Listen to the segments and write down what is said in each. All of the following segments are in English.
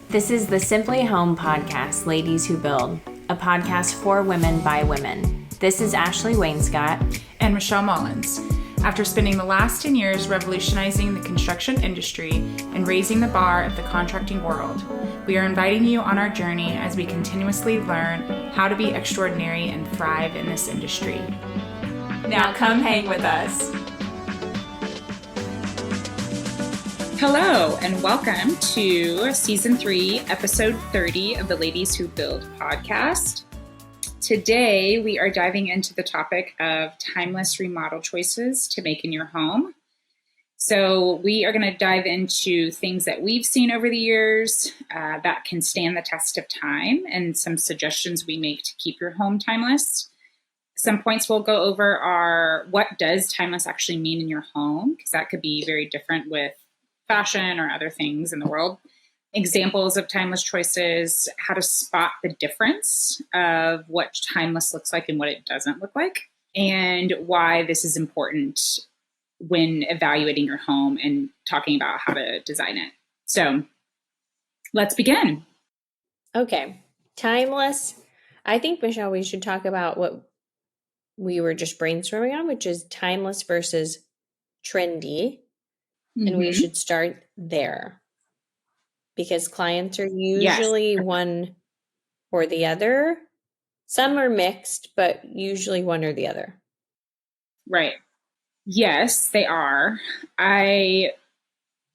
This is the Simply Home podcast, Ladies Who Build, a podcast for women by women. This is Ashley Wainscott and Michelle Mullins. After spending the last 10 years revolutionizing the construction industry and raising the bar of the contracting world, we are inviting you on our journey as we continuously learn how to be extraordinary and thrive in this industry. Now come hang with us. Hello, and welcome to Season 3, Episode 30 of the Ladies Who Build podcast. Today, we are diving into the topic of timeless remodel choices to make in your home. So we are going to dive into things that we've seen over the years that can stand the test of time and some suggestions we make to keep your home timeless. Some points we'll go over are what does timeless actually mean in your home? Because that could be very different with fashion or other things in the world. Examples of timeless choices, how to spot the difference of what timeless looks like and what it doesn't look like, and why this is important when evaluating your home and talking about how to design it. So let's begin. Okay, timeless. I think, Michelle, we should talk about what we were just brainstorming on, which is timeless versus trendy. And we should start there because clients are usually one or the other. Some are mixed, but usually one or the other. Right. Yes, they are.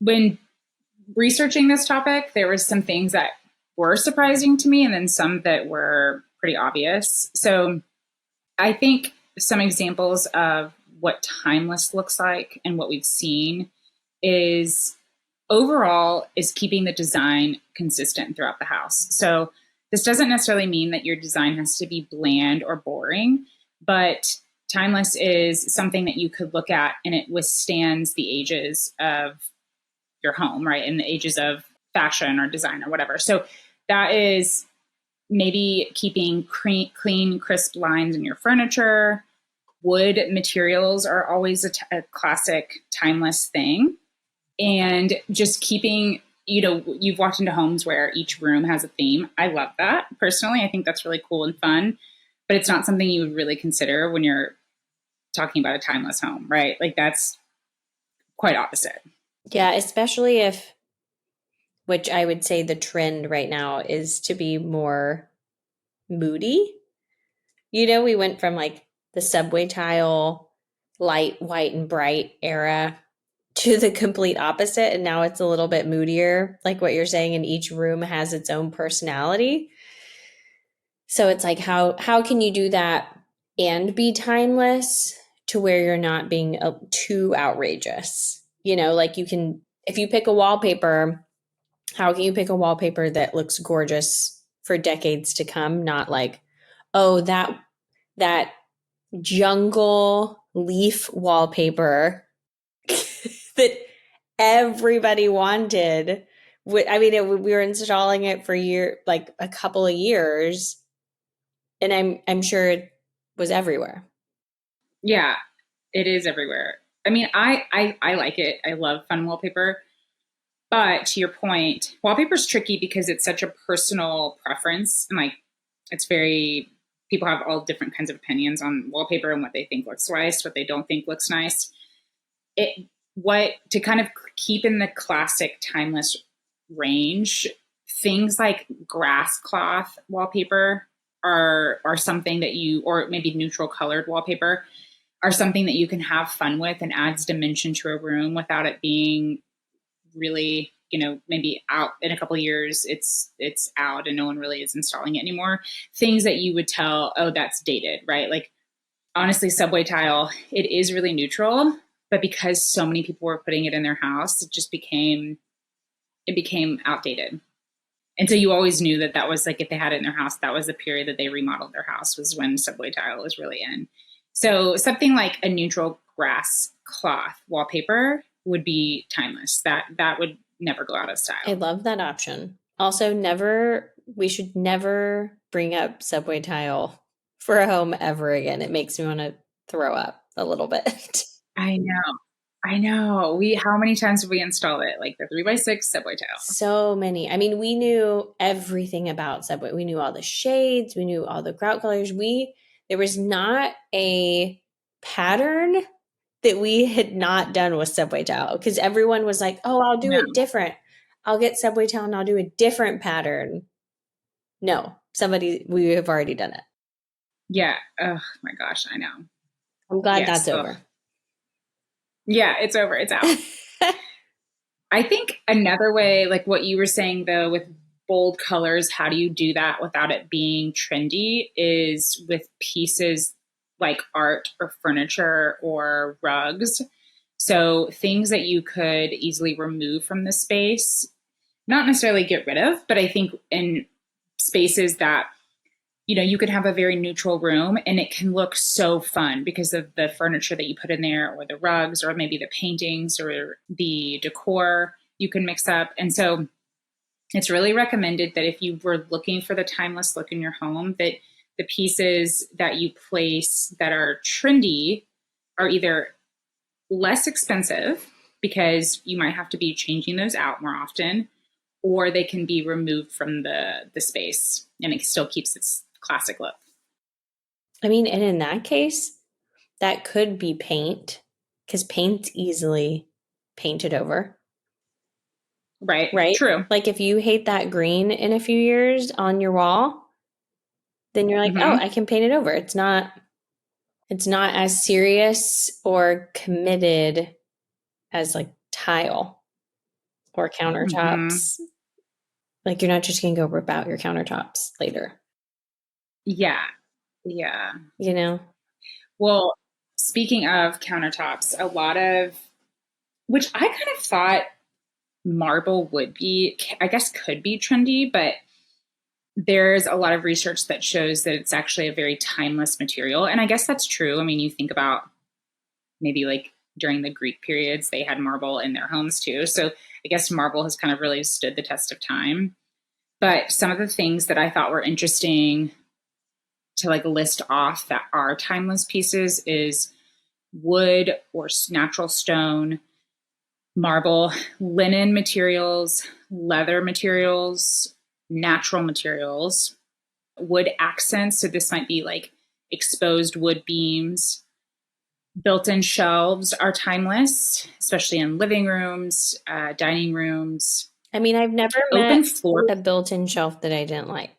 When researching this topic, there were some things that were surprising to me and then some that were pretty obvious. So I think some examples of what timeless looks like and what we've seen is overall is keeping the design consistent throughout the house. So this doesn't necessarily mean that your design has to be bland or boring, but timeless is something that you could look at and it withstands the ages of your home, right? And the ages of fashion or design or whatever. So that is maybe keeping clean, crisp lines in your furniture. Wood materials are always a classic timeless thing. And just keeping, you've walked into homes where each room has a theme. I love that. Personally, I think that's really cool and fun, but it's not something you would really consider when you're talking about a timeless home, right? Like that's quite opposite. Yeah, especially which I would say the trend right now is to be more moody. We went from like the subway tile, light, white, and bright era to the complete opposite. And now it's a little bit moodier, like what you're saying, and each room has its own personality. So it's like, how can you do that and be timeless to where you're not being too outrageous? Like you can, if you pick a wallpaper, how can you pick a wallpaper that looks gorgeous for decades to come? Not like, oh, that jungle leaf wallpaper that everybody wanted. I mean, we were installing it for a couple of years, and I'm sure it was everywhere. Yeah, it is everywhere. I mean, I like it. I love fun wallpaper. But to your point, wallpaper is tricky because it's such a personal preference. And people have all different kinds of opinions on wallpaper and what they think looks nice, what they don't think looks nice. To kind of keep in the classic timeless range, things like grass cloth wallpaper are something that or maybe neutral colored wallpaper are something that you can have fun with and adds dimension to a room without it being really, maybe out in a couple of years, it's out and no one really is installing it anymore. Things that you would tell, oh, that's dated, right? Like honestly, subway tile, it is really neutral. But because so many people were putting it in their house, it became outdated. And so you always knew that was like, if they had it in their house, that was the period that they remodeled their house, was when subway tile was really in. So something like a neutral grass cloth wallpaper would be timeless. That would never go out of style. I love that option. Also, we should never bring up subway tile for a home ever again. It makes me want to throw up a little bit. I know. I know. How many times have we installed it? Like the 3x6 subway tile. So many. I mean, we knew everything about Subway. We knew all the shades, we knew all the grout colors. There was not a pattern that we had not done with Subway tile because everyone was like, "Oh, I'll do No. it different. I'll get Subway tile and I'll do a different pattern." No, we have already done it. Yeah. Oh my gosh, I know. I'm glad Yes. that's Ugh. over. Yeah, it's over. It's out. I think another way, like what you were saying though, with bold colors, how do you do that without it being trendy? Is with pieces like art or furniture or rugs. So things that you could easily remove from the space, not necessarily get rid of, but I think in spaces that you could have a very neutral room and it can look so fun because of the furniture that you put in there or the rugs or maybe the paintings or the decor you can mix up. And so it's really recommended that if you were looking for the timeless look in your home, that the pieces that you place that are trendy are either less expensive because you might have to be changing those out more often, or they can be removed from the space and it still keeps its classic look. I mean, and in that case, that could be paint because paint's easily painted over, Right. right? True. Like if you hate that green in a few years on your wall, then you're like, "Oh, Hmm. I can paint it over." It's not as serious or committed as like tile or Hmm. countertops. Like you're not just going to go rip out your countertops later, Yeah. Yeah. you know? Well, speaking of countertops, a lot of which I kind of thought marble would be, I guess, could be trendy, but there's a lot of research that shows that it's actually a very timeless material. And I guess that's true. I mean, you think about maybe like during the Greek periods, they had marble in their homes too. So I guess marble has kind of really stood the test of time. But some of the things that I thought were interesting to like list off that are timeless pieces is wood or natural stone, marble, linen materials, leather materials, natural materials, wood accents. So this might be like exposed wood beams. Built-in shelves are timeless, especially in living rooms, dining rooms. I mean, I've never met Open floor. a built-in shelf that I didn't like.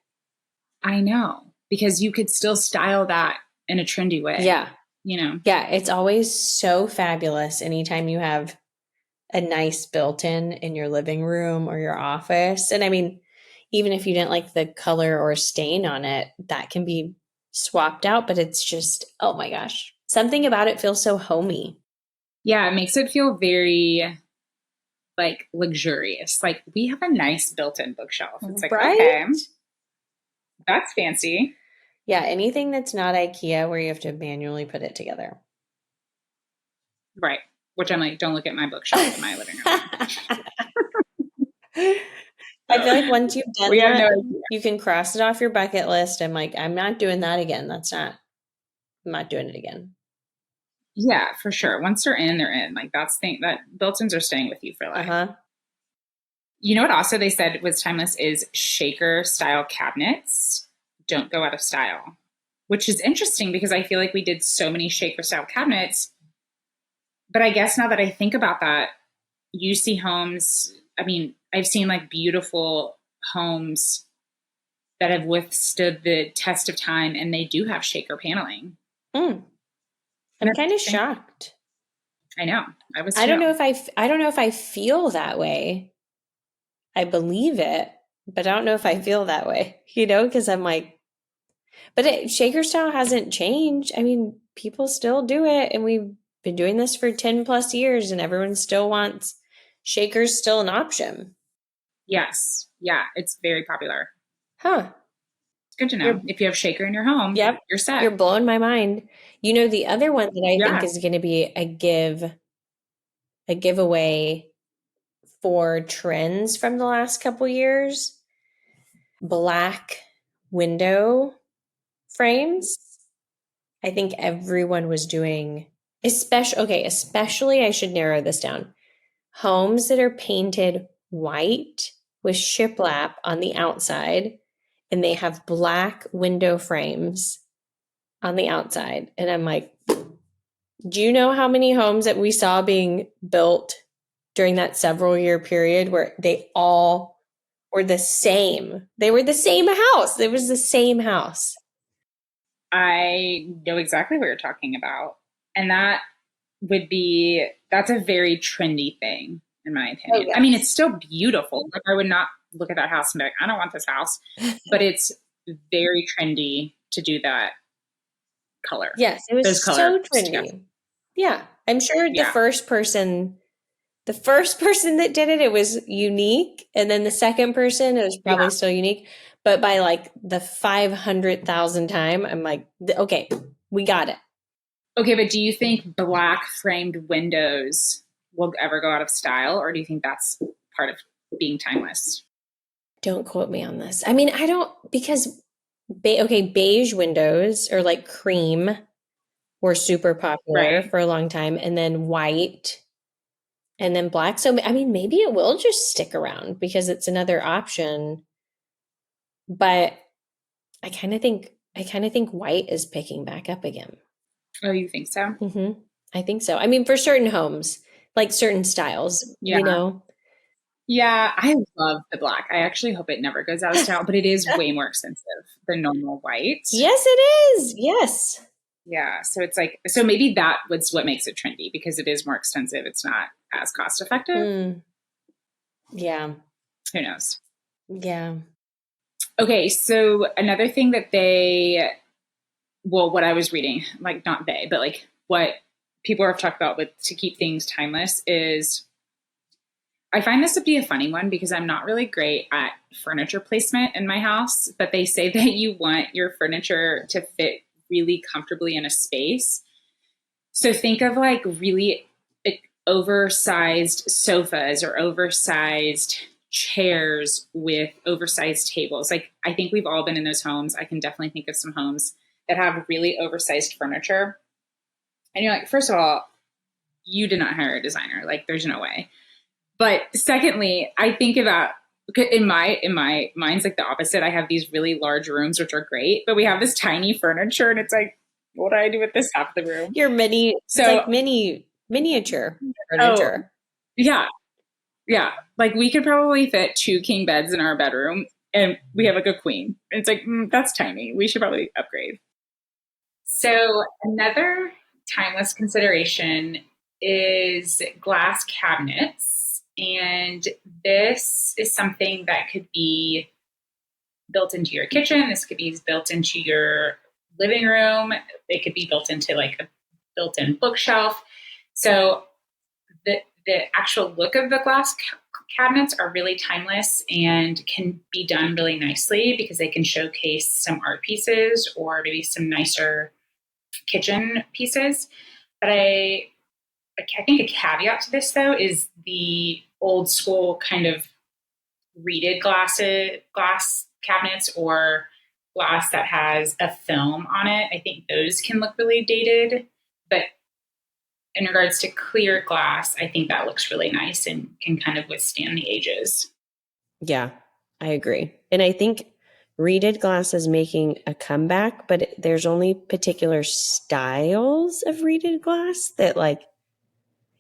I know, because you could still style that in a trendy way, Yeah. you know? Yeah, it's always so fabulous anytime you have a nice built-in your living room or your office. And I mean, even if you didn't like the color or stain on it, that can be swapped out, but it's just, oh my gosh. Something about it feels so homey. Yeah, it makes it feel very like luxurious. Like we have a nice built-in bookshelf. It's like, Right? okay, that's fancy. Yeah, anything that's not IKEA where you have to manually put it together. Right. Which I'm like, don't look at my bookshelf in my living room. I feel like So once you've done we have that, no idea. you can cross it off your bucket list. I'm like, I'm not doing that again. I'm not doing it again. Yeah, for sure. Once they're in, they're in. Like that's thing that built-ins are staying with you for Uh life. huh. You know what also they said was timeless is shaker style cabinets don't go out of style, which is interesting because I feel like we did so many shaker style cabinets. But I guess now that I think about that, you see homes, I mean, I've seen like beautiful homes that have withstood the test of time and they do have shaker paneling. Mm, And I'm that's kind of interesting. shocked. I know. I was I don't too. know if I don't know if I feel that way. I believe it, but I don't know if I feel that way, because I'm like, but shaker style hasn't changed. I mean, people still do it, and we've been doing this for 10 plus years, and everyone still wants shakers still an option. Yes. Yeah. It's very popular. Huh. It's good to know. You're, If you have shaker in your home, yep. you're set. You're blowing my mind. The other one that I think Yeah. is going to be a giveaway for trends from the last couple years, black window frames. I think everyone was doing especially I should narrow this down. Homes that are painted white with shiplap on the outside and they have black window frames on the outside. And I'm like, do you know how many homes that we saw being built during that several year period where they all were the same? They were the same house. It was the same house. I know exactly what you're talking about. And that's a very trendy thing, in my Oh, opinion. I mean, it's yes. still beautiful. Like, I would not look at that house and be like, I don't want this house. But it's very trendy to do that color, Yes, it those was colors so together. trendy. Yeah. I'm sure Yeah. the first person that did it, it was unique. And then the second person, it was Yeah. probably still unique. But by like the 500,000th time, I'm like, okay, we got it. Okay, but do you think black framed windows will ever go out of style, or do you think that's part of being timeless? Don't quote me on this. I mean, I don't, because, beige windows or like cream were super popular Right. for a long time. And then white and then black. So, I mean, maybe it will just stick around because it's another option. But I kind of think white is picking back up again. Oh, you think so? hmm I think so. I mean, for certain homes, like certain styles, Yeah. Yeah, I love the black. I actually hope it never goes out of style, but it is way more expensive than normal white. Yes, it is. Yes. Yeah, so it's like, so maybe that was what makes it trendy because it is more expensive. It's not as cost effective. Mm, yeah. Who knows? Yeah. Okay, so another thing that what I was reading, like not they, but like what people have talked about with to keep things timeless is I find this to be a funny one because I'm not really great at furniture placement in my house, but they say that you want your furniture to fit really comfortably in a space. So think of like really like, oversized sofas or oversized chairs with oversized tables. Like I think we've all been in those homes. I can definitely think of some homes that have really oversized furniture. And you're like, first of all, you did not hire a designer. Like there's no way. But secondly, I think about in my mind's like the opposite. I have these really large rooms which are great, but we have this tiny furniture and it's like, what do I do with this half of the room? It's like So miniature oh furniture. yeah, yeah. Like we could probably fit two king beds in our bedroom and we have like a queen. And it's like, that's tiny. We should probably upgrade. So another timeless consideration is glass cabinets. And this is something that could be built into your kitchen. This could be built into your living room. It could be built into like a built-in bookshelf. So the actual look of the glass cabinets are really timeless and can be done really nicely because they can showcase some art pieces or maybe some nicer kitchen pieces. But I think a caveat to this though is the old school kind of reeded glass cabinets or glass that has a film on it. I think those can look really dated, but in regards to clear glass, I think that looks really nice and can kind of withstand the ages. Yeah, I agree. And I think reeded glass is making a comeback, but there's only particular styles of reeded glass that like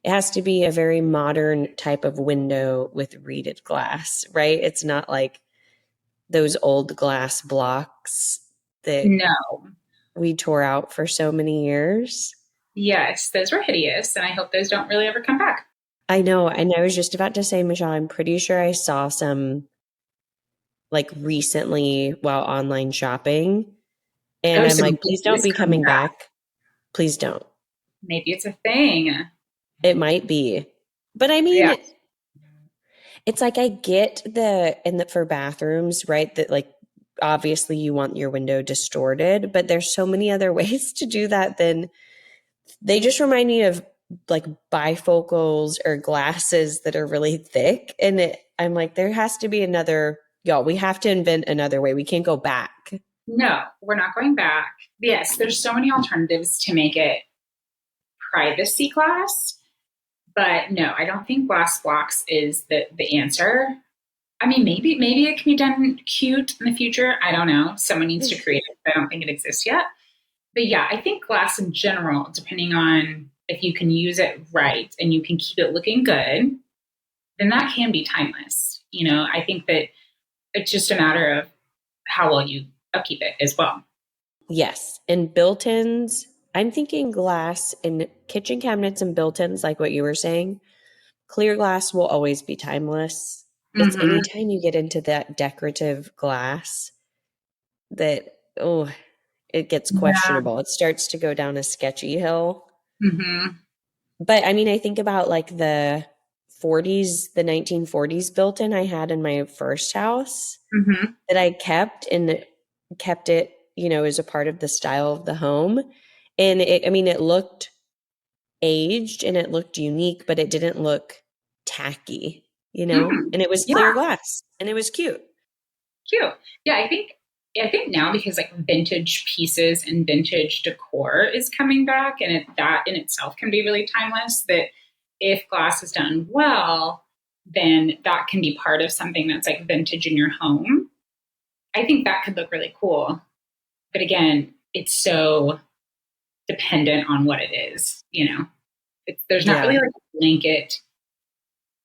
it has to be a very modern type of window with reeded glass, right? It's not like those old glass blocks that No. we tore out for so many years. Yes, those were hideous, and I hope those don't really ever come back. I know. And I was just about to say, Michelle, I'm pretty sure I saw some like recently while online shopping. And Oh, I'm some like, please don't dishes be coming coming back. back. Please don't. Maybe it's a thing. It might be. But I Yeah. mean, it's like I get for bathrooms, right? That like obviously you want your window distorted, but there's so many other ways to do that than they just remind me of like bifocals or glasses that are really thick. And I'm like, there has to be y'all, we have to invent another way. We can't go back. No, we're not going back. Yes, there's so many alternatives to make it privacy glass. But no, I don't think glass blocks is the answer. I mean, maybe it can be done cute in the future. I don't know. Someone needs to create it. I don't think it exists yet. But yeah, I think glass in general, depending on if you can use it right and you can keep it looking good, then that can be timeless. I think that it's just a matter of how well you upkeep it as well. Yes. And built-ins, I'm thinking glass in kitchen cabinets and built-ins, like what you were saying. Clear glass will always be timeless. It's Mm-hmm. anytime you get into that decorative glass that, oh, it gets Yeah. questionable. It starts to go down a sketchy hill. Mm-hmm. But I mean, I think about like the 1940s built in I had in my first house Mm-hmm. that I kept it, as a part of the style of the home. And I mean, it looked aged and it looked unique, but it didn't look tacky, Mm-hmm. and it was clear Yeah. glass and it was cute. Cute. Yeah, I think now because like vintage pieces and vintage decor is coming back, and that in itself can be really timeless. That if glass is done well, then that can be part of something that's like vintage in your home. I think that could look really cool. But again, it's so dependent on what it is. There's not really Yeah. like a blanket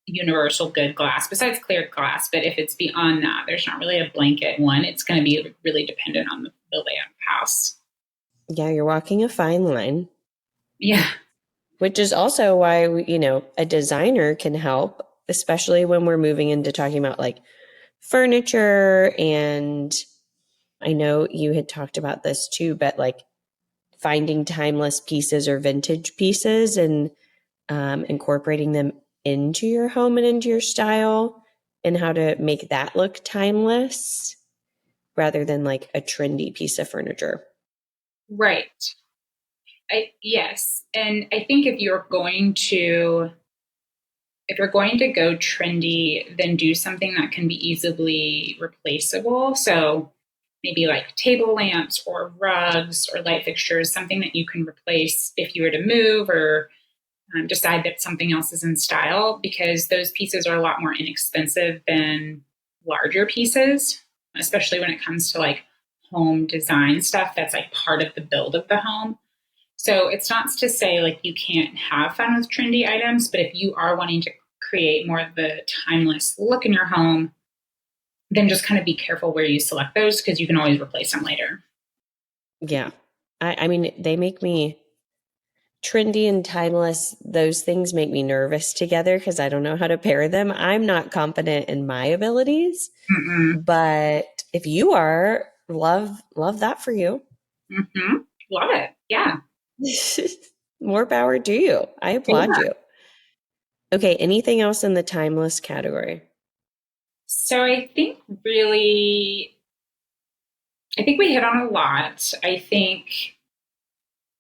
universal good glass besides clear glass. But if it's beyond that, there's not really a blanket one. It's going to be really dependent on the layout of the house. Yeah, you're walking a fine line, Yeah. which is also why, a designer can help, especially when we're moving into talking about like furniture. And I know you had talked about this too, but like finding timeless pieces or vintage pieces and incorporating them into your home and into your style and how to make that look timeless rather than like a trendy piece of furniture. Right. Yes. And I think if you're going to go trendy, then do something that can be easily replaceable. So maybe like table lamps or rugs or light fixtures, something that you can replace if you were to move or decide that something else is in style, because those pieces are a lot more inexpensive than larger pieces, especially when it comes to like home design stuff that's like part of the build of the home. So it's not to say like you can't have fun with trendy items, but if you are wanting to create more of the timeless look in your home, then just kind of be careful where you select those because you can always replace them later. Yeah. I mean, they make me trendy and timeless. Those things make me nervous together because I don't know how to pair them. I'm not confident in my abilities, Mm-mm. but if you are, love that for you. Mm-hmm. Love it. Yeah. More power to you. I applaud Yeah. you. Okay, anything else in the timeless category? So I think we hit on a lot. I think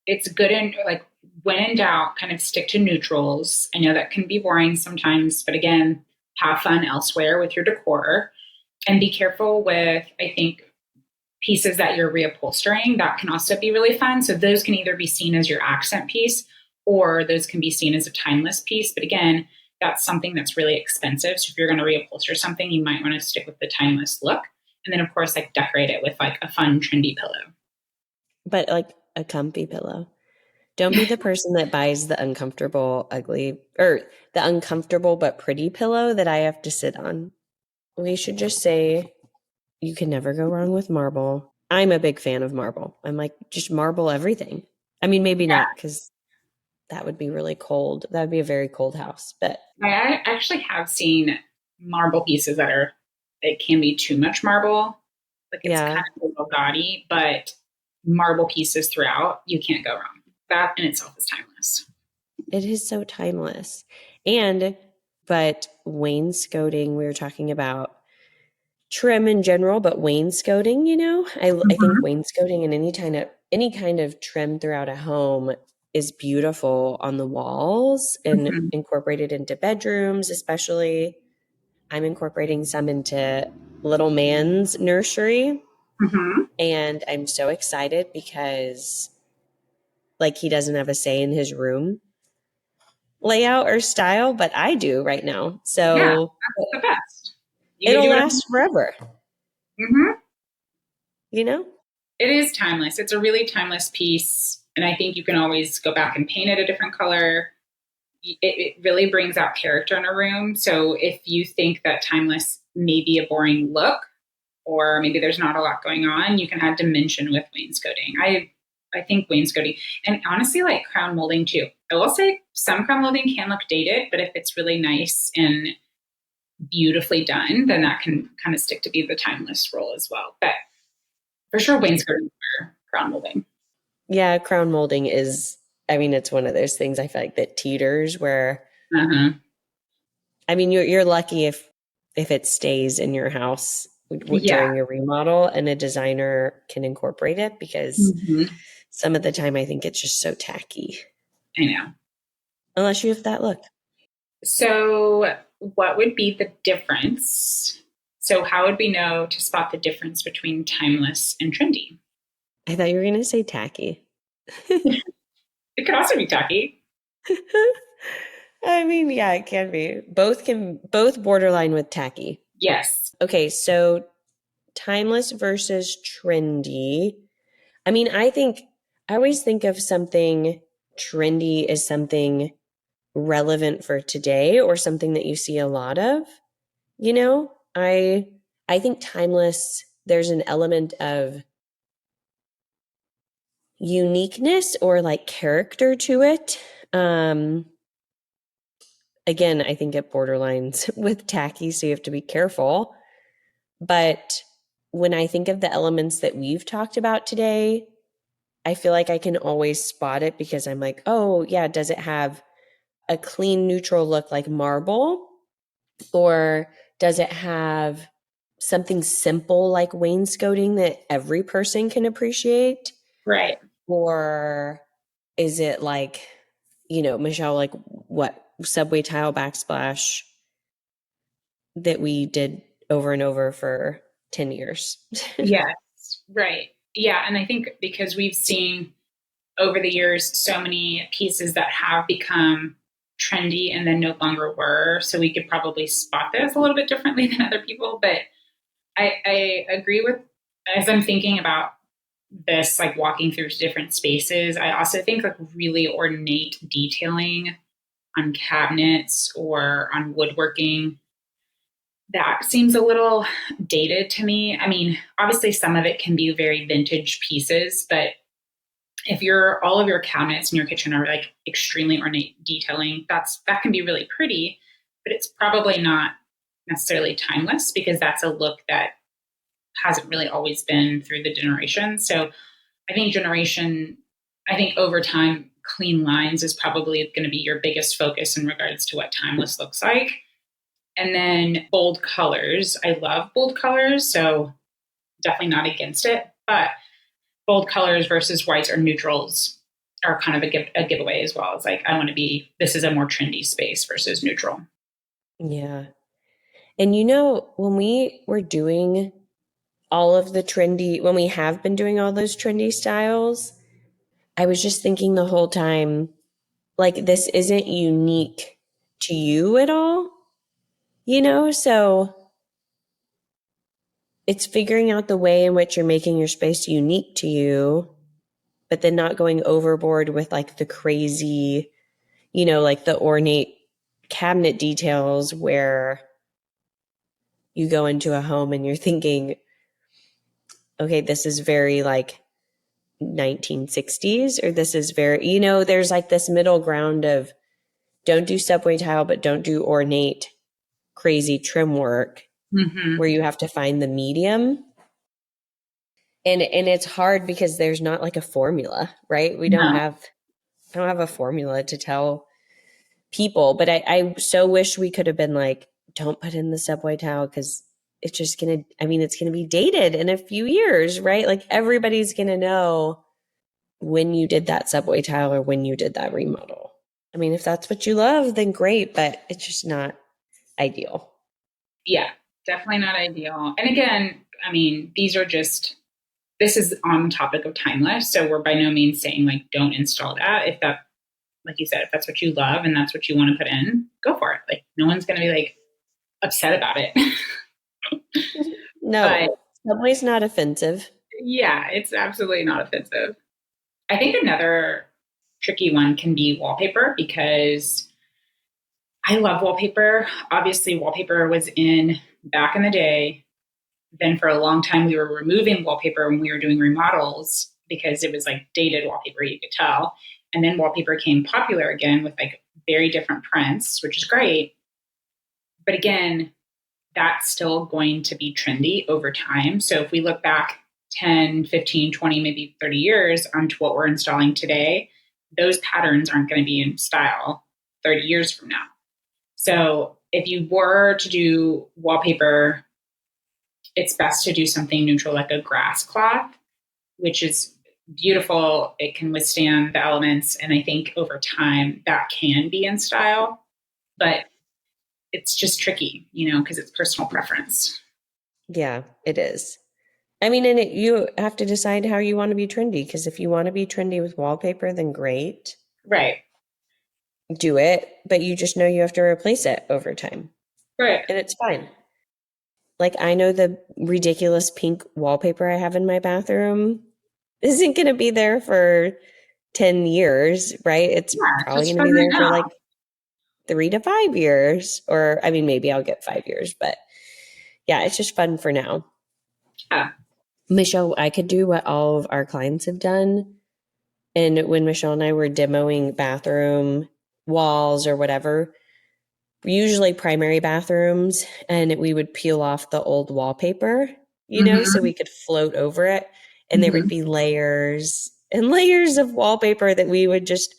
it's good and like when in doubt, kind of stick to neutrals. I know that can be boring sometimes, but again, have fun elsewhere with your decor and be careful with, I think, pieces that you're reupholstering. That can also be really fun. So those can either be seen as your accent piece or those can be seen as a timeless piece. But again, that's something that's really expensive. So if you're going to reupholster something, you might want to stick with the timeless look. And then, of course, like decorate it with like a fun, trendy pillow. But like a comfy pillow. Don't be the person that buys the uncomfortable, ugly, or the uncomfortable but pretty pillow that I have to sit on. We should just say you can never go wrong with marble. I'm a big fan of marble. I'm like, just marble everything. I mean, maybe not because that would be really cold. That would be a very cold house. But I actually have seen marble pieces it can be too much marble. Like it's kind yeah, of a little gaudy, but marble pieces throughout, you can't go wrong. That in itself is timeless. it is so timeless. But wainscoting, we were talking about trim in general, but wainscoting, I think Mm-hmm. wainscoting and any kind of trim throughout a home is beautiful on the walls and Mm-hmm. incorporated into bedrooms, especially. I'm incorporating some into little man's nursery, Mm-hmm. and I'm so excited because like he doesn't have a say in his room layout or style, but I do right now. Yeah, So that's the best. You can it'll do it. last forever, Mm-hmm. you know? It is timeless. It's a really timeless piece. And I think you can always go back and paint it a different color. It really brings out character in a room. So if you think that timeless may be a boring look, or maybe there's not a lot going on, you can add dimension with wainscoting. I think wainscoting, and honestly, like crown molding too. I will say some crown molding can look dated, but if it's really nice and beautifully done, then that can kind of stick to be the timeless role as well. But for sure, wainscoting for crown molding. Yeah, crown molding is, I mean, it's one of those things I feel like that teeters where, Uh-huh. I mean, you're lucky if it stays in your house Yeah. during your remodel and a designer can incorporate it because Mm-hmm. some of the time I think it's just so tacky. I know. Unless you have that look. So, what would be the difference? So, how would we know to spot the difference between timeless and trendy? I thought you were going to say tacky. It could also be tacky. I mean, yeah, it can be. Both borderline with tacky. Yes. Okay, so timeless versus trendy. I mean, I always think of something trendy as something relevant for today or something that you see a lot of, you know? I think timeless, there's an element of uniqueness or like character to it. Again, I think it borderlines with tacky, so you have to be careful. But when I think of the elements that we've talked about today, I feel like I can always spot it because I'm like, oh, yeah, does it have a clean, neutral look like marble? Or does it have something simple like wainscoting that every person can appreciate? Right. Or is it like, Michelle, like what subway tile backsplash that we did over and over for 10 years? Yes. Right. Yeah. And I think because we've seen over the years so many pieces that have become trendy and then no longer were. So we could probably spot this a little bit differently than other people. But I agree with, as I'm thinking about this, like walking through different spaces, I also think like really ornate detailing on cabinets or on woodworking, that seems a little dated to me. I mean, obviously some of it can be very vintage pieces, but if your all of your cabinets in your kitchen are like extremely ornate detailing, that can be really pretty, but it's probably not necessarily timeless because that's a look that hasn't really always been through the generation. So I think over time, clean lines is probably going to be your biggest focus in regards to what timeless looks like. And then bold colors. I love bold colors, so definitely not against it. But bold colors versus whites or neutrals are kind of a giveaway as well. It's like, I want to be, this is a more trendy space versus neutral. Yeah. And when we were doing all of the trendy, when we have been doing all those trendy styles, I was just thinking the whole time, like, this isn't unique to you at all, So it's figuring out the way in which you're making your space unique to you, but then not going overboard with like the crazy, like the ornate cabinet details where you go into a home and you're thinking, okay, this is very like 1960s, or this is very, there's like this middle ground of don't do subway tile, but don't do ornate, crazy trim work Mm-hmm. where you have to find the medium. And it's hard because there's not like a formula, right? No. I don't have a formula to tell people, but I so wish we could have been like, don't put in the subway tile because it's just it's gonna be dated in a few years, right? Like everybody's gonna know when you did that subway tile or when you did that remodel. I mean, if that's what you love, then great, but it's just not ideal. Yeah, definitely not ideal. And again, I mean, these are just this is on the topic of timeless. So we're by no means saying like, don't install that. If that, like you said, if that's what you love and that's what you want to put in, go for it. Like no one's going to be like upset about it. No, But Subway's not offensive. yeah, it's absolutely not offensive. I think another tricky one can be wallpaper because I love wallpaper. Obviously, wallpaper was in back in the day. Then for a long time, we were removing wallpaper when we were doing remodels because it was like dated wallpaper, you could tell. And then wallpaper became popular again with like very different prints, which is great. But again, that's still going to be trendy over time. So if we look back 10, 15, 20, maybe 30 years onto what we're installing today, those patterns aren't going to be in style 30 years from now. So if you were to do wallpaper, it's best to do something neutral like a grass cloth, which is beautiful. It can withstand the elements. And I think over time that can be in style, but it's just tricky, because it's personal preference. Yeah, it is. I mean, and you have to decide how you want to be trendy, because if you want to be trendy with wallpaper, then great, Right. do it, but you just know you have to replace it over time, Right. and it's fine. Like, I know the ridiculous pink wallpaper I have in my bathroom isn't going to be there for 10 years, right? It's Yeah. It's probably just going to fun be right there for now. like 3 to 5 years, or I mean, maybe I'll get 5 years, but yeah, it's just fun for now. Yeah. Michelle, I could do what all of our clients have done. And when Michelle and I were demoing bathroom walls or whatever, usually primary bathrooms, and we would peel off the old wallpaper, so Mm-hmm. we could float over it. And there would Mm-hmm. be layers and layers of wallpaper that we would just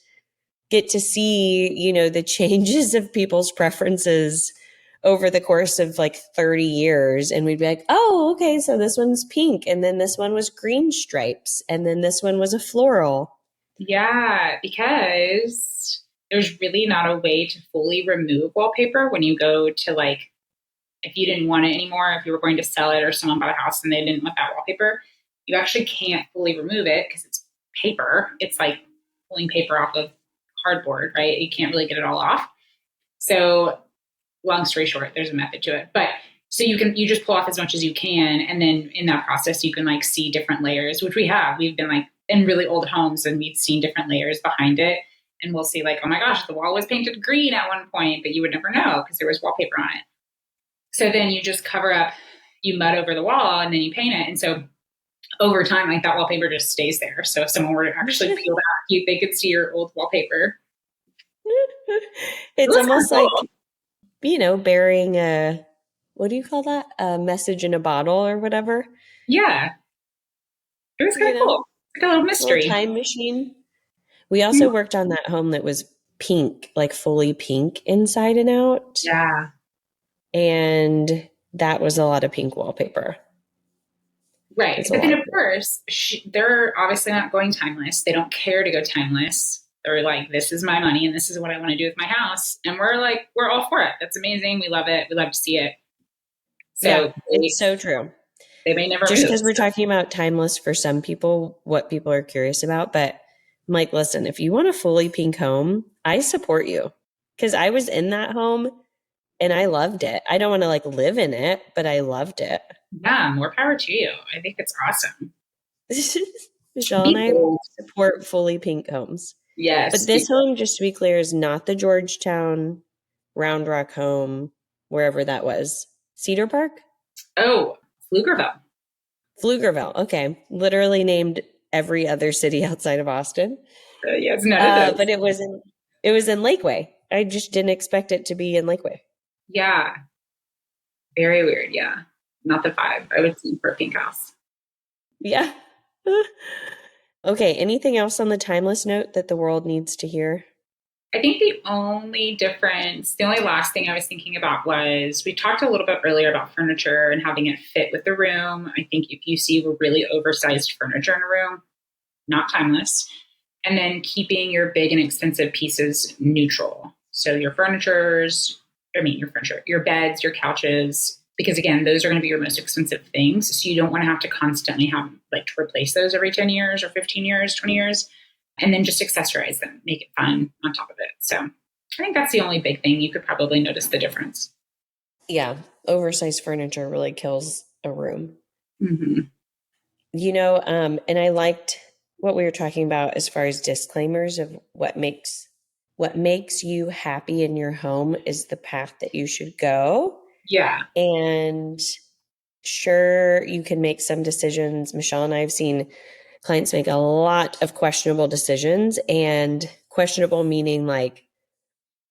get to see, the changes of people's preferences over the course of like 30 years. And we'd be like, oh, okay, so this one's pink. And then this one was green stripes. And then this one was a floral. Yeah, because there's really not a way to fully remove wallpaper when you go to like, if you didn't want it anymore, if you were going to sell it or someone bought a house and they didn't want that wallpaper, you actually can't fully remove it because it's paper. It's like pulling paper off of cardboard, right? You can't really get it all off. So long story short, there's a method to it. But so you just pull off as much as you can. And then in that process, you can like see different layers, which we have. We've been like in really old homes and we've seen different layers behind it. And we'll see like, oh my gosh, the wall was painted green at one point, but you would never know because there was wallpaper on it. So then you just cover up, you mud over the wall and then you paint it. And so over time, like that wallpaper just stays there. So if someone were to actually peel back, they could see your old wallpaper. It It's was kind of almost like, cool. burying a, what do you call that? A message in a bottle or whatever, Yeah, it was kind you of know, cool. Like a little a little mystery. time machine. We also worked on that home that was pink, like fully pink inside and out. Yeah. And that was a lot of pink wallpaper. Right. It's a But then, lot of of it. course, they're obviously not going timeless. They don't care to go timeless. They're like, this is my money and this is what I want to do with my house. And we're like, we're all for it. That's amazing. We love it. We love to see it. Yeah, So it's so true. they may never Just move. because we're talking about timeless for some people, what people are curious about. But I'm like, listen, if you want a fully pink home, I support you. Because I was in that home and I loved it. I don't want to like live in it, but I loved it. Yeah, more power to you. I think it's awesome. Michelle and Me I too. support fully pink homes. But Yes. this home, just to be clear, is not the Georgetown Round Rock home, wherever that was. Cedar Park? Oh, Pflugerville. Pflugerville. Okay. Literally named every other city outside of Austin. Yes, none of those. But it was in Lakeway. I just didn't expect it to be in Lakeway. Yeah, very weird. Yeah, not the vibe I would see for a pink house. Yeah. Okay. Anything else on the timeless note that the world needs to hear? I think the only difference, the only last thing I was thinking about was we talked a little bit earlier about furniture and having it fit with the room. I think if you see really oversized furniture in a room, not timeless. And then keeping your big and expensive pieces neutral. So your furnitures, your furniture, your beds, your couches, because again, those are going to be your most expensive things. So you don't want to have to constantly have like to replace those every 10 years or 15 years, 20 years, and then just accessorize them, make it fun on top of it. So I think that's the only big thing. You could probably notice the difference. Yeah. Oversized furniture really kills a room. Mm-hmm. And I liked what we were talking about as far as disclaimers of what makes you happy in your home is the path that you should go. Yeah. And sure, you can make some decisions. Michelle and I have seen clients make a lot of questionable decisions, and questionable meaning like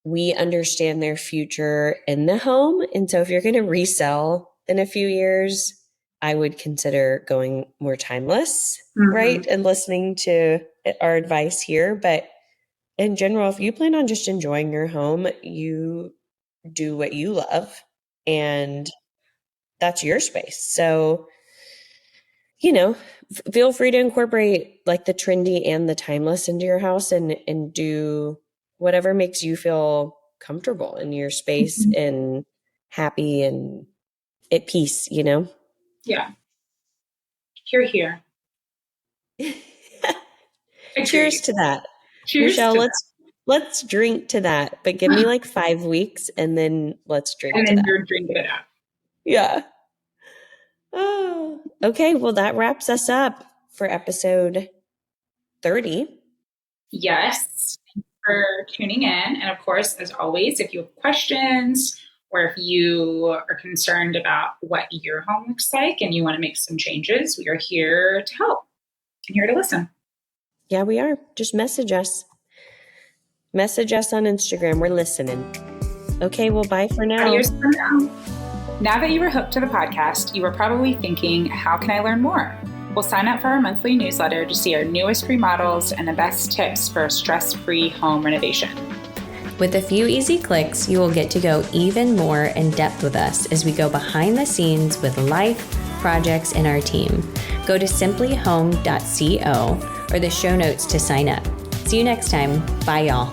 we understand their future in the home. And so if you're going to resell in a few years, I would consider going more timeless, right? And listening to our advice here. But in general, if you plan on just enjoying your home, you do what you love and that's your space. So, feel free to incorporate like the trendy and the timeless into your house and do whatever makes you feel comfortable in your space and happy and at peace, Yeah. Here. Cheers to that. Cheers Michelle, to let's drink to that, but give me like 5 weeks and then let's drink and to then that. you're drinking it up. Yeah. Oh, okay. Well, that wraps us up for episode 30. Yes. Thanks for tuning in. And of course, as always, if you have questions or if you are concerned about what your home looks like and you want to make some changes, we are here to help and here to listen. Yeah, we are. Just message us. Message us on Instagram. We're listening. Okay, well, bye for now. Adios for now. Now that you are hooked to the podcast, you are probably thinking, how can I learn more? Well, sign up for our monthly newsletter to see our newest remodels and the best tips for a stress-free home renovation. With a few easy clicks, you will get to go even more in depth with us as we go behind the scenes with life, projects, and our team. Go to simplyhome.co or the show notes to sign up. See you next time. Bye, y'all.